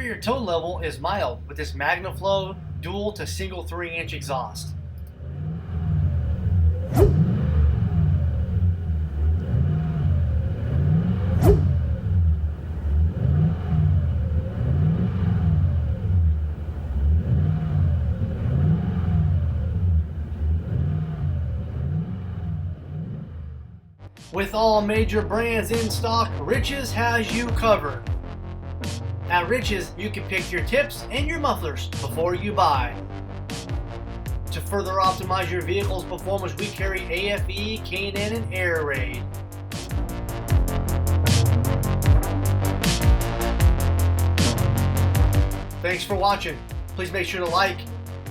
interior tone level is mild with this Magnaflow dual to single 3-inch exhaust. With all major brands in stock, Rich's has you covered. At Rich's, you can pick your tips and your mufflers before you buy. To further optimize your vehicle's performance, we carry AFE, K&N, and Air Raid. Thanks for watching. Please make sure to like,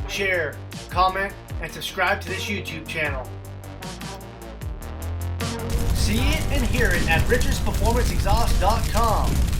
share, comment, and subscribe to this YouTube channel. See it and hear it at richsperformanceexhaust.com.